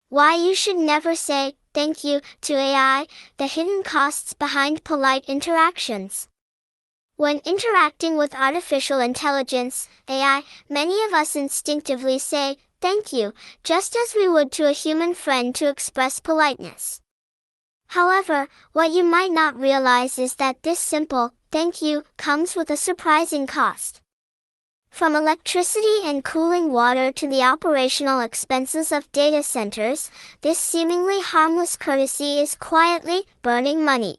Why you should never say, thank you, to AI, the hidden costs behind polite interactions. When interacting with artificial intelligence, AI, many of us instinctively say, thank you, just as we would to a human friend to express politeness. However, what you might not realize is that this simple, thank you, comes with a surprising cost. From electricity and cooling water to the operational expenses of data centers, this seemingly harmless courtesy is quietly burning money.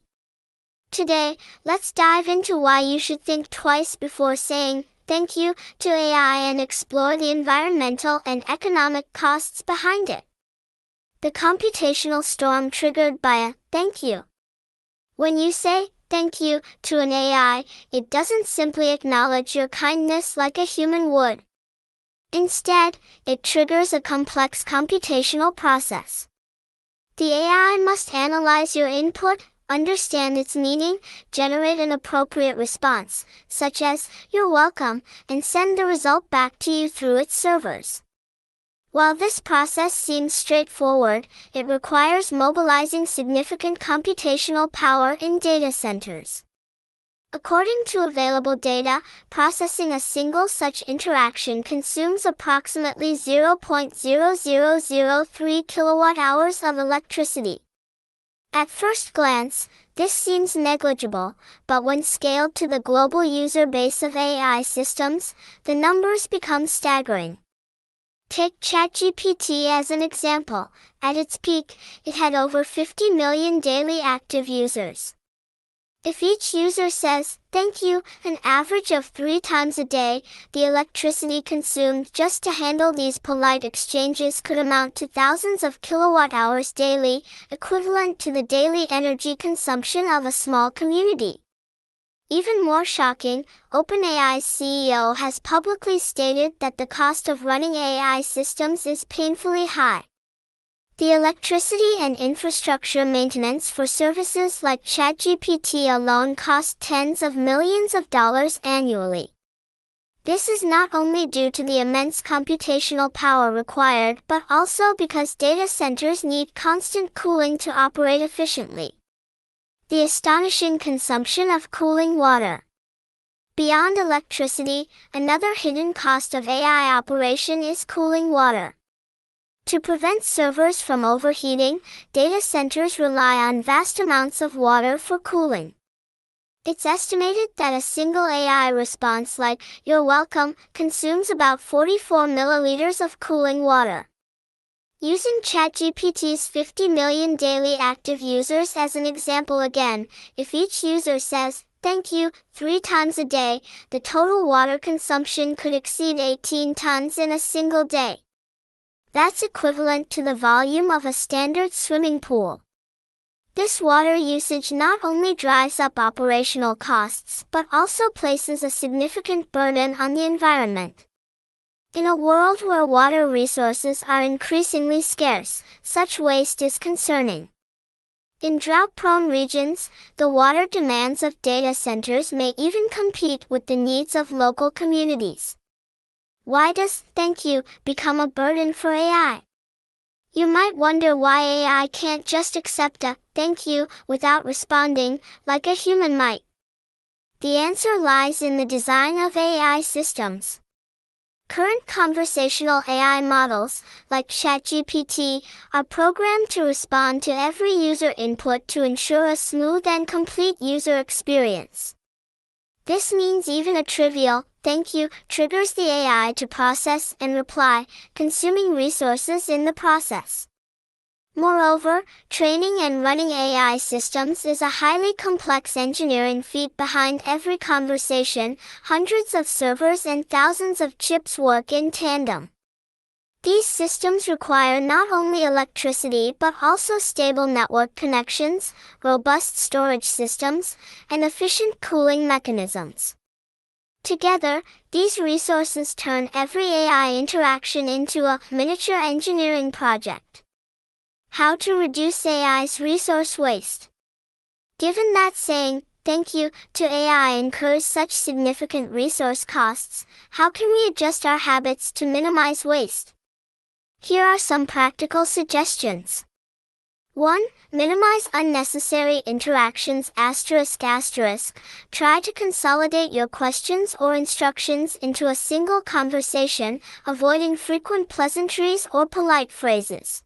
Today, let's dive into why you should think twice before saying thank you to AI and explore the environmental and economic costs behind it. The computational storm triggered by a thank you. When you say thank you to an AI, it doesn't simply acknowledge your kindness like a human would. Instead, it triggers a complex computational process. The AI must analyze your input, understand its meaning, generate an appropriate response, such as, "You're welcome," and send the result back to you through its servers. While this process seems straightforward, it requires mobilizing significant computational power in data centers. According to available data, processing a single such interaction consumes approximately 0.0003 kilowatt-hours of electricity. At first glance, this seems negligible, but when scaled to the global user base of AI systems, the numbers become staggering. Take ChatGPT as an example. At its peak, it had over 50 million daily active users. If each user says, thank you, an average of 3 times a day, the electricity consumed just to handle these polite exchanges could amount to thousands of kilowatt-hours daily, equivalent to the daily energy consumption of a small community. Even more shocking, OpenAI's CEO has publicly stated that the cost of running AI systems is painfully high. The electricity and infrastructure maintenance for services like ChatGPT alone cost tens of millions of dollars annually. This is not only due to the immense computational power required, but also because data centers need constant cooling to operate efficiently. The astonishing consumption of cooling water. Beyond electricity, another hidden cost of AI operation is cooling water. To prevent servers from overheating, data centers rely on vast amounts of water for cooling. It's estimated that a single AI response like, "You're welcome," consumes about 44 milliliters of cooling water. Using ChatGPT's 50 million daily active users as an example again, if each user says, thank you, 3 times a day, the total water consumption could exceed 18 tons in a single day. That's equivalent to the volume of a standard swimming pool. This water usage not only drives up operational costs, but also places a significant burden on the environment. In a world where water resources are increasingly scarce, such waste is concerning. In drought-prone regions, the water demands of data centers may even compete with the needs of local communities. Why does thank you become a burden for AI? You might wonder why AI can't just accept a thank you without responding, like a human might. The answer lies in the design of AI systems. Current conversational AI models, like ChatGPT, are programmed to respond to every user input to ensure a smooth and complete user experience. This means even a trivial, thank you, triggers the AI to process and reply, consuming resources in the process. Moreover, training and running AI systems is a highly complex engineering feat. Behind every conversation, hundreds of servers and thousands of chips work in tandem. These systems require not only electricity but also stable network connections, robust storage systems, and efficient cooling mechanisms. Together, these resources turn every AI interaction into a miniature engineering project. How to reduce AI's resource waste. Given that saying, thank you, to AI incurs such significant resource costs, how can we adjust our habits to minimize waste? Here are some practical suggestions. 1. Minimize unnecessary interactions ***. Try to consolidate your questions or instructions into a single conversation, avoiding frequent pleasantries or polite phrases.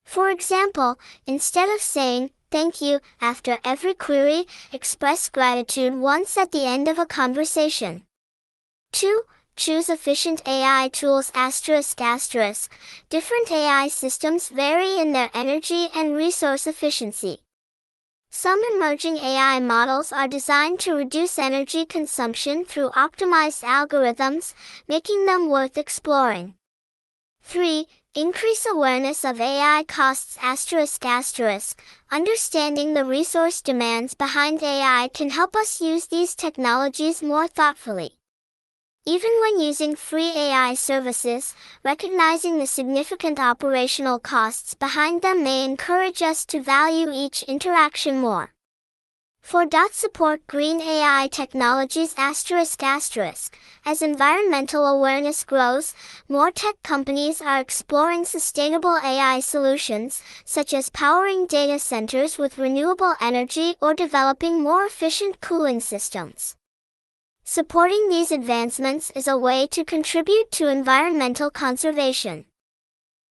For example, instead of saying, "Thank you," after every query, express gratitude once at the end of a conversation. 2. Choose efficient AI tools ***. Different AI systems vary in their energy and resource efficiency. Some emerging AI models are designed to reduce energy consumption through optimized algorithms, making them worth exploring. 3. Increase awareness of AI costs ***. Understanding the resource demands behind AI can help us use these technologies more thoughtfully. Even when using free AI services, recognizing the significant operational costs behind them may encourage us to value each interaction more. 4. Support green AI technologies ***. As environmental awareness grows, more tech companies are exploring sustainable AI solutions, such as powering data centers with renewable energy or developing more efficient cooling systems. Supporting these advancements is a way to contribute to environmental conservation.